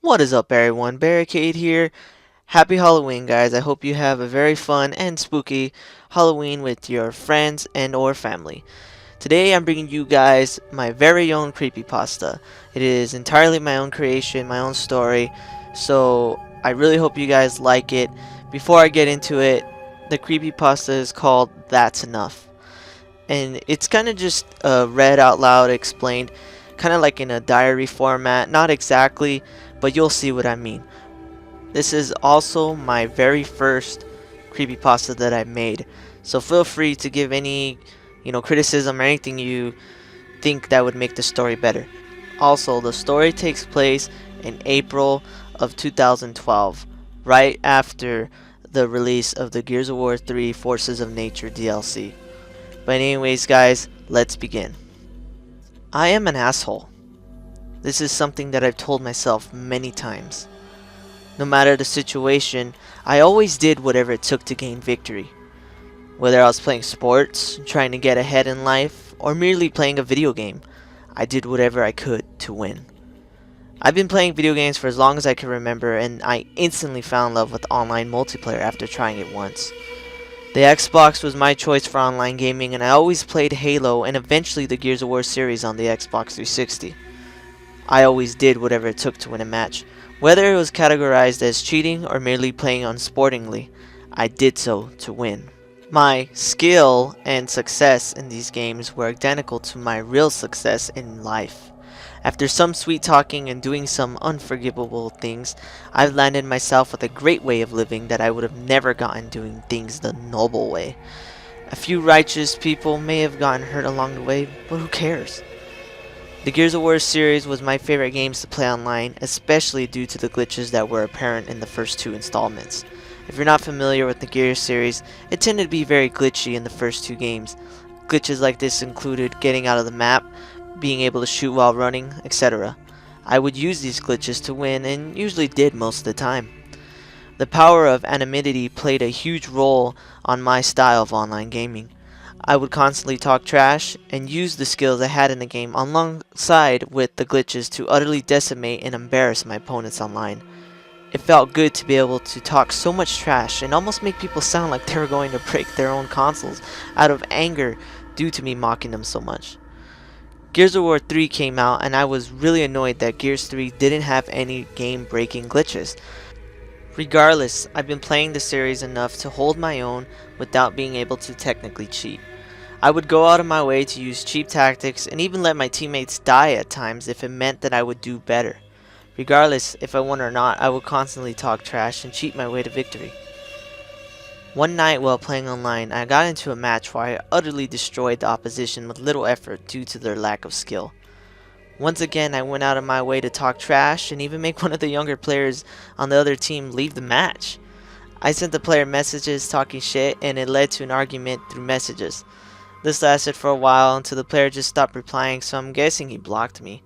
What is up, everyone? Barricade here. Happy Halloween, guys. I hope you have a very fun and spooky Halloween with your friends and or family. Today I'm bringing you guys my very own creepypasta. It is entirely my own creation, my own story, so I really hope you guys like it. Before I get into it, the creepypasta is called That's Enough. And it's kind of just read out loud, explained, kind of like in a diary format. Not exactly, but you'll see what I mean. This is also my very first creepypasta that I made, so feel free to give any, criticism or anything you think that would make the story better. Also, the story takes place in April of 2012, right after the release of the Gears of War 3 Forces of Nature DLC. But anyways, guys, let's begin. I am an asshole. This is something that I've told myself many times. No matter the situation, I always did whatever it took to gain victory. Whether I was playing sports, trying to get ahead in life, or merely playing a video game, I did whatever I could to win. I've been playing video games for as long as I can remember, and I instantly fell in love with online multiplayer after trying it once. The Xbox was my choice for online gaming, and I always played Halo and eventually the Gears of War series on the Xbox 360. I always did whatever it took to win a match. Whether it was categorized as cheating or merely playing unsportingly, I did so to win. My skill and success in these games were identical to my real success in life. After some sweet talking and doing some unforgivable things, I've landed myself with a great way of living that I would have never gotten doing things the noble way. A few righteous people may have gotten hurt along the way, but who cares? The Gears of War series was my favorite games to play online, especially due to the glitches that were apparent in the first two installments. If you're not familiar with the Gears series, it tended to be very glitchy in the first two games. Glitches like this included getting out of the map, being able to shoot while running, etc. I would use these glitches to win, and usually did most of the time. The power of anonymity played a huge role on my style of online gaming. I would constantly talk trash and use the skills I had in the game alongside with the glitches to utterly decimate and embarrass my opponents online. It felt good to be able to talk so much trash and almost make people sound like they were going to break their own consoles out of anger due to me mocking them so much. Gears of War 3 came out and I was really annoyed that Gears 3 didn't have any game-breaking glitches. Regardless, I've been playing the series enough to hold my own without being able to technically cheat. I would go out of my way to use cheap tactics and even let my teammates die at times if it meant that I would do better. Regardless if I won or not, I would constantly talk trash and cheat my way to victory. One night while playing online, I got into a match where I utterly destroyed the opposition with little effort due to their lack of skill. Once again, I went out of my way to talk trash and even make one of the younger players on the other team leave the match. I sent the player messages talking shit and it led to an argument through messages. This lasted for a while until the player just stopped replying, so I'm guessing he blocked me.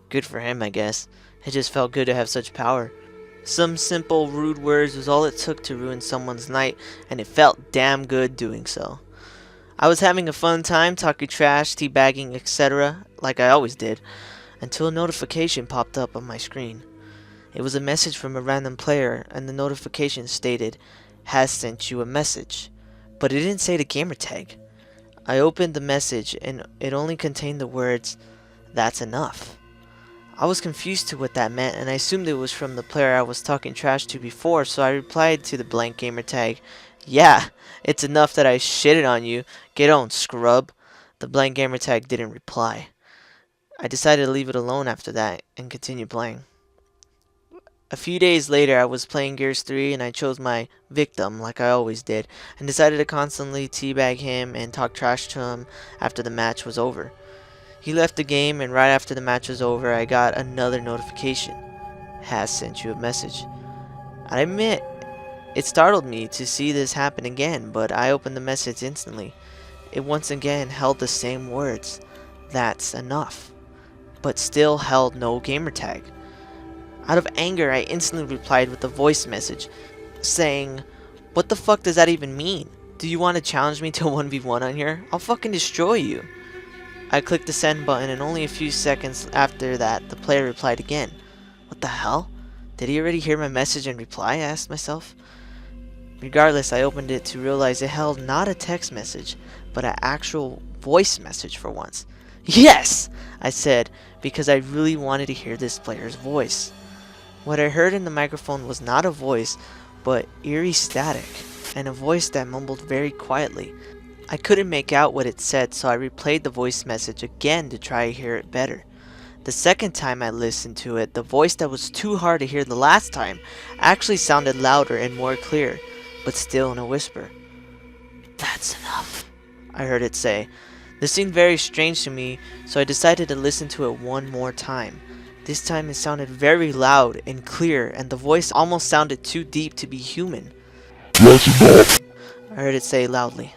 Good for him, I guess. It just felt good to have such power. Some simple, rude words was all it took to ruin someone's night, and it felt damn good doing so. I was having a fun time talking trash, teabagging, etc., like I always did, until a notification popped up on my screen. It was a message from a random player, and the notification stated, "Has sent you a message," but it didn't say the gamer tag. I opened the message and it only contained the words, "That's enough." I was confused to what that meant and I assumed it was from the player I was talking trash to before, so I replied to the blank gamer tag, "Yeah, it's enough that I shitted on you. Get on, scrub." The blank gamer tag didn't reply. I decided to leave it alone after that and continue playing. A few days later, I was playing Gears 3 and I chose my victim, like I always did, and decided to constantly teabag him and talk trash to him after the match was over. He left the game, and right after the match was over, I got another notification. "Has sent you a message." I admit, it startled me to see this happen again, but I opened the message instantly. It once again held the same words, "That's enough," but still held no gamertag. Out of anger, I instantly replied with a voice message, saying, "What the fuck does that even mean? Do you want to challenge me to a 1v1 on here? I'll fucking destroy you." I clicked the send button and only a few seconds after that, the player replied again. What the hell? Did he already hear my message and reply? I asked myself. Regardless, I opened it to realize it held not a text message, but an actual voice message for once. Yes! I said, because I really wanted to hear this player's voice. What I heard in the microphone was not a voice, but eerie static, and a voice that mumbled very quietly. I couldn't make out what it said, so I replayed the voice message again to try to hear it better. The second time I listened to it, the voice that was too hard to hear the last time actually sounded louder and more clear, but still in a whisper. That's enough, I heard it say. This seemed very strange to me, so I decided to listen to it one more time. This time it sounded very loud and clear, and the voice almost sounded too deep to be human. That's enough, I heard it say loudly.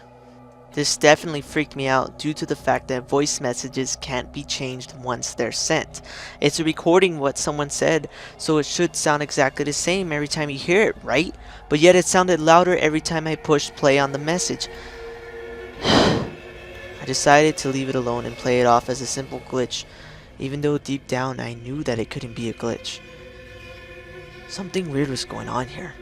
This definitely freaked me out due to the fact that voice messages can't be changed once they're sent. It's a recording of what someone said, so it should sound exactly the same every time you hear it, right? But yet it sounded louder every time I pushed play on the message. I decided to leave it alone and play it off as a simple glitch, even though deep down I knew that it couldn't be a glitch. Something weird was going on here.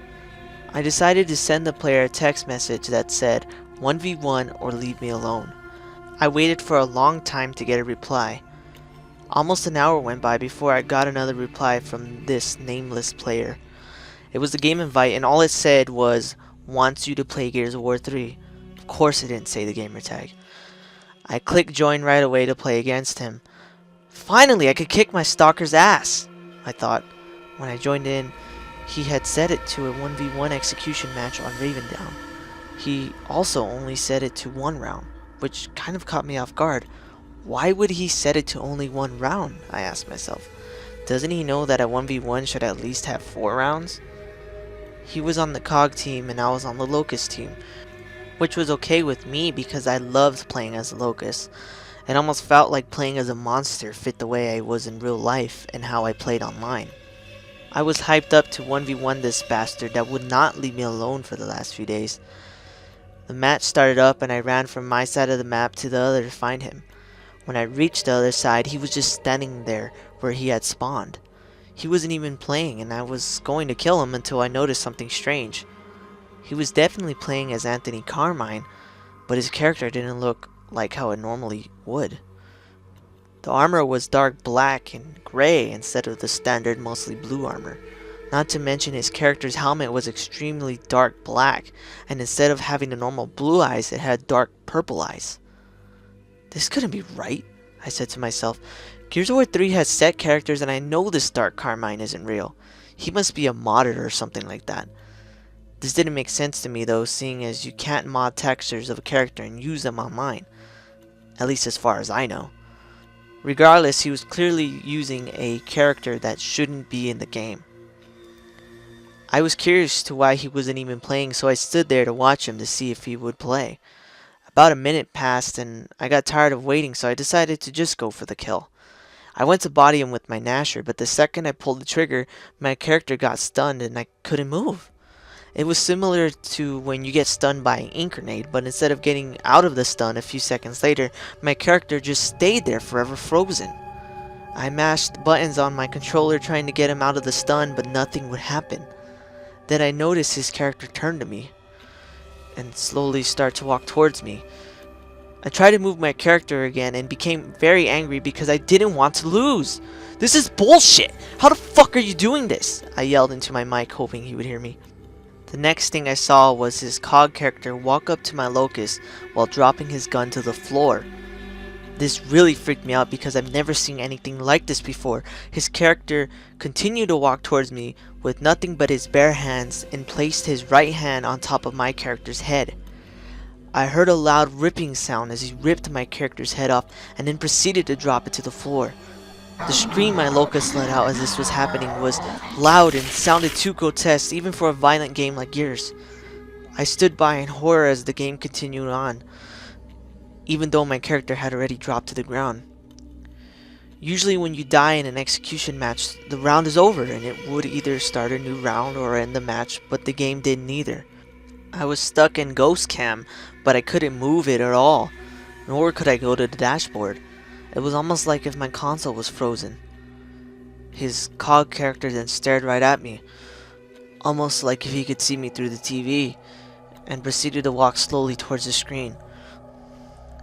I decided to send the player a text message that said 1v1 or leave me alone. I waited for a long time to get a reply. Almost an hour went by before I got another reply from this nameless player. It was the game invite, and all it said was, wants you to play Gears of War 3. Of course it didn't say the gamer tag. I clicked join right away to play against him. Finally, I could kick my stalker's ass, I thought. When I joined in, he had set it to a 1v1 execution match on Ravendown. He also only set it to 1 round, which kind of caught me off guard. Why would he set it to only 1 round? I asked myself. Doesn't he know that a 1v1 should at least have 4 rounds? He was on the COG team and I was on the Locust team, which was okay with me because I loved playing as a Locust. It almost felt like playing as a monster fit the way I was in real life and how I played online. I was hyped up to 1v1 this bastard that would not leave me alone for the last few days. The match started up and I ran from my side of the map to the other to find him. When I reached the other side, he was just standing there where he had spawned. He wasn't even playing, and I was going to kill him until I noticed something strange. He was definitely playing as Anthony Carmine, but his character didn't look like how it normally would. The armor was dark black and gray instead of the standard mostly blue armor. Not to mention his character's helmet was extremely dark black, and instead of having the normal blue eyes, it had dark purple eyes. This couldn't be right, I said to myself. Gears of War 3 has set characters and I know this Dark Carmine isn't real. He must be a modder or something like that. This didn't make sense to me though, seeing as you can't mod textures of a character and use them online. At least as far as I know. Regardless, he was clearly using a character that shouldn't be in the game. I was curious to why he wasn't even playing, so I stood there to watch him to see if he would play. About a minute passed and I got tired of waiting, so I decided to just go for the kill. I went to body him with my Nasher, but the second I pulled the trigger, my character got stunned and I couldn't move. It was similar to when you get stunned by an ink grenade, but instead of getting out of the stun a few seconds later, my character just stayed there forever frozen. I mashed buttons on my controller trying to get him out of the stun, but nothing would happen. Then I noticed his character turn to me and slowly start to walk towards me. I tried to move my character again and became very angry because I didn't want to lose. This is bullshit! How the fuck are you doing this? I yelled into my mic hoping he would hear me. The next thing I saw was his COG character walk up to my Locust while dropping his gun to the floor. This really freaked me out because I've never seen anything like this before. His character continued to walk towards me with nothing but his bare hands and placed his right hand on top of my character's head. I heard a loud ripping sound as he ripped my character's head off and then proceeded to drop it to the floor. The scream my Locust let out as this was happening was loud and sounded too grotesque even for a violent game like Gears. I stood by in horror as the game continued on, even though my character had already dropped to the ground. Usually when you die in an execution match, the round is over and it would either start a new round or end the match, but the game did neither. I was stuck in Ghost Cam, but I couldn't move it at all, nor could I go to the dashboard. It was almost like if my console was frozen. His cog character then stared right at me, almost like if he could see me through the TV, and proceeded to walk slowly towards the screen.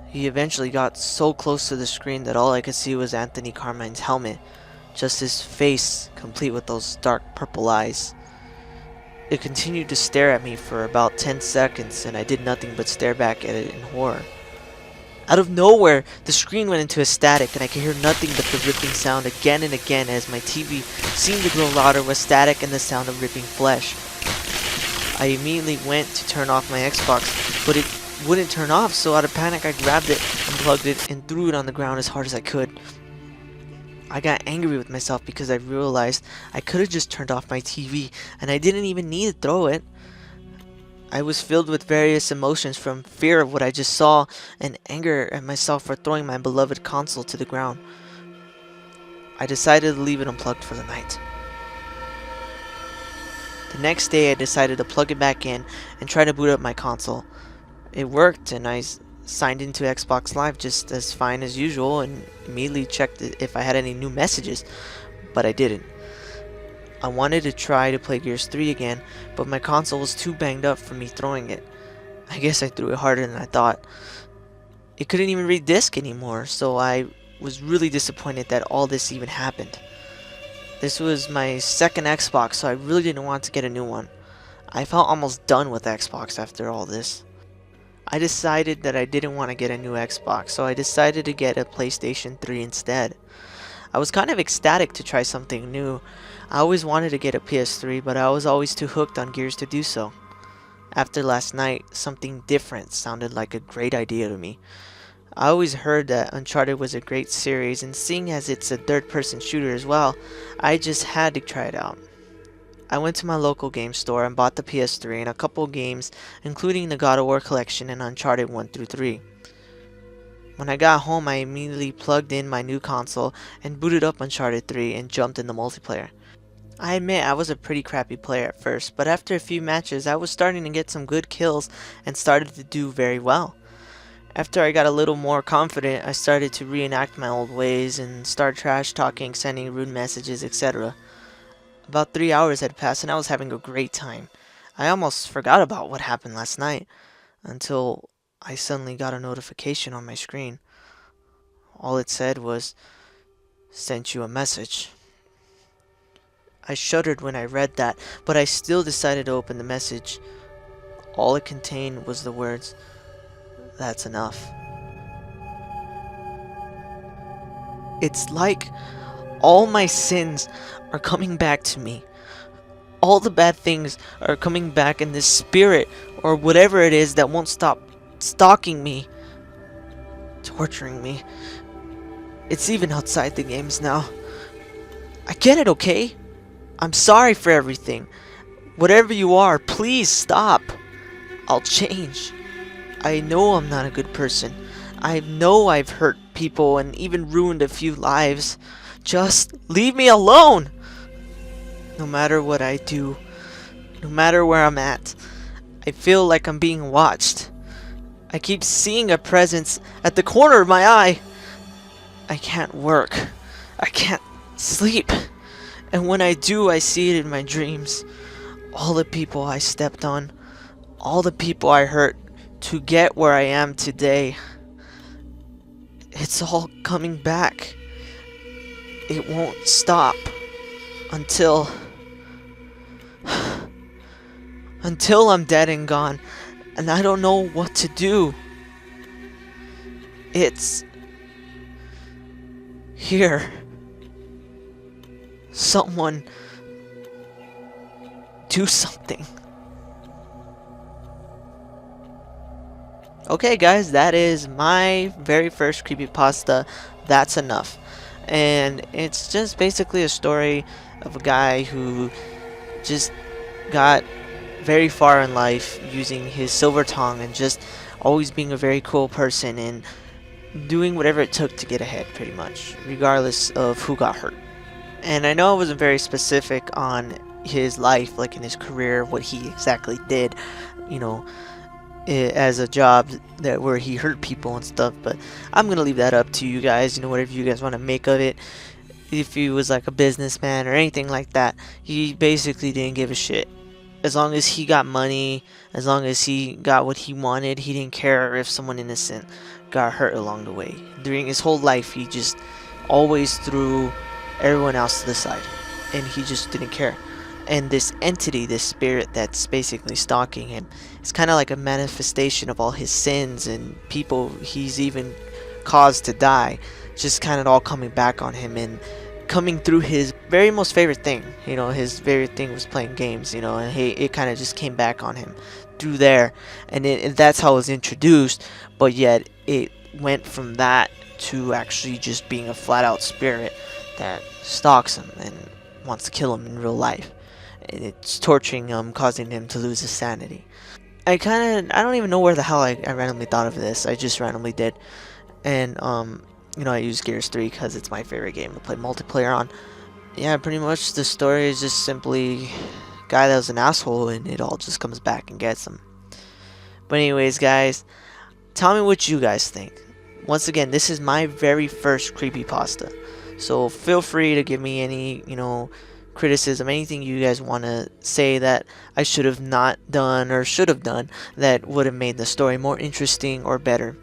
He eventually got so close to the screen that all I could see was Anthony Carmine's helmet, just his face, complete with those dark purple eyes. It continued to stare at me for about 10 seconds, and I did nothing but stare back at it in horror. Out of nowhere, the screen went into a static, and I could hear nothing but the ripping sound again and again as my TV seemed to grow louder with static and the sound of ripping flesh. I immediately went to turn off my Xbox, but it wouldn't turn off, so out of panic I grabbed it, unplugged it, and threw it on the ground as hard as I could. I got angry with myself because I realized I could have just turned off my TV, and I didn't even need to throw it. I was filled with various emotions, from fear of what I just saw and anger at myself for throwing my beloved console to the ground. I decided to leave it unplugged for the night. The next day I decided to plug it back in and try to boot up my console. It worked, and I signed into Xbox Live just as fine as usual and immediately checked if I had any new messages, but I didn't. I wanted to try to play Gears 3 again, but my console was too banged up for me throwing it. I guess I threw it harder than I thought. It couldn't even read disc anymore, so I was really disappointed that all this even happened. This was my second Xbox, so I really didn't want to get a new one. I felt almost done with Xbox after all this. I decided that I didn't want to get a new Xbox, so I decided to get a PlayStation 3 instead. I was kind of ecstatic to try something new. I always wanted to get a PS3, but I was always too hooked on Gears to do so. After last night, something different sounded like a great idea to me. I always heard that Uncharted was a great series, and seeing as it's a third-person shooter as well, I just had to try it out. I went to my local game store and bought the PS3 and a couple games, including the God of War collection and Uncharted 1 through 3. When I got home, I immediately plugged in my new console and booted up Uncharted 3 and jumped in the multiplayer. I admit I was a pretty crappy player at first, but after a few matches I was starting to get some good kills and started to do very well. After I got a little more confident, I started to reenact my old ways and start trash talking, sending rude messages, etc. About 3 hours had passed and I was having a great time. I almost forgot about what happened last night until I suddenly got a notification on my screen. All it said was, "Sent you a message." I shuddered when I read that, but I still decided to open the message. All it contained was the words, "That's enough." It's like all my sins are coming back to me. All the bad things are coming back in this spirit or whatever it is that won't stop stalking me, torturing me. It's even outside the games now. I get it, okay? I'm sorry for everything. Whatever you are, please stop. I'll change. I know I'm not a good person. I know I've hurt people and even ruined a few lives. Just leave me alone. No matter what I do, no matter where I'm at, I feel like I'm being watched. I keep seeing a presence at the corner of my eye. I can't work. I can't sleep. And when I do, I see it in my dreams. All the people I stepped on, all the people I hurt to get where I am today. It's all coming back. It won't stop until I'm dead and gone, and I don't know what to do. It's here. Someone do something. Okay guys, that is my very first creepypasta, That's Enough. And it's just basically a story of a guy who just got very far in life using his silver tongue and just always being a very cool person and doing whatever it took to get ahead, pretty much, regardless of who got hurt. And I know I wasn't very specific on his life, like in his career, what he exactly did, you know, as a job that where he hurt people and stuff, but I'm gonna leave that up to you guys, you know, whatever you guys want to make of it. if he was like a businessman or anything like that. He basically didn't give a shit. As long as he got money, as long as he got what he wanted, he didn't care if someone innocent got hurt along the way. During his whole life, he just always threw everyone else to the side, and he just didn't care. And this entity, this spirit that's basically stalking him, is kind of like a manifestation of all his sins and people he's even caused to die, just kind of all coming back on him and coming through his very most favorite thing. His favorite thing was playing games, and it kind of just came back on him through there. And that's how it was introduced, but yet it went from that to actually just being a flat out spirit that stalks him and wants to kill him in real life. And it's torturing him, causing him to lose his sanity. I don't even know where the hell I randomly thought of this. I just randomly did. And I use Gears 3 because it's my favorite game to play multiplayer on. Yeah, pretty much the story is just simply a guy that was an asshole, and it all just comes back and gets him. But anyways, guys, tell me what you guys think. Once again, this is my very first creepypasta, so feel free to give me any, criticism, anything you guys want to say that I should have not done or should have done that would have made the story more interesting or better.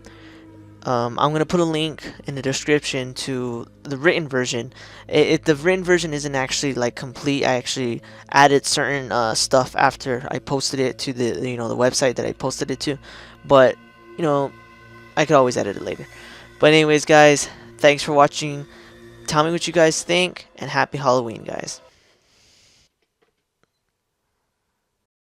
I'm going to put a link in the description to the written version. The written version isn't actually like complete. I actually added certain stuff after I posted it to the the website that I posted it to, but I could always edit it later. But anyways, guys, thanks for watching. Tell me what you guys think, and happy Halloween, guys.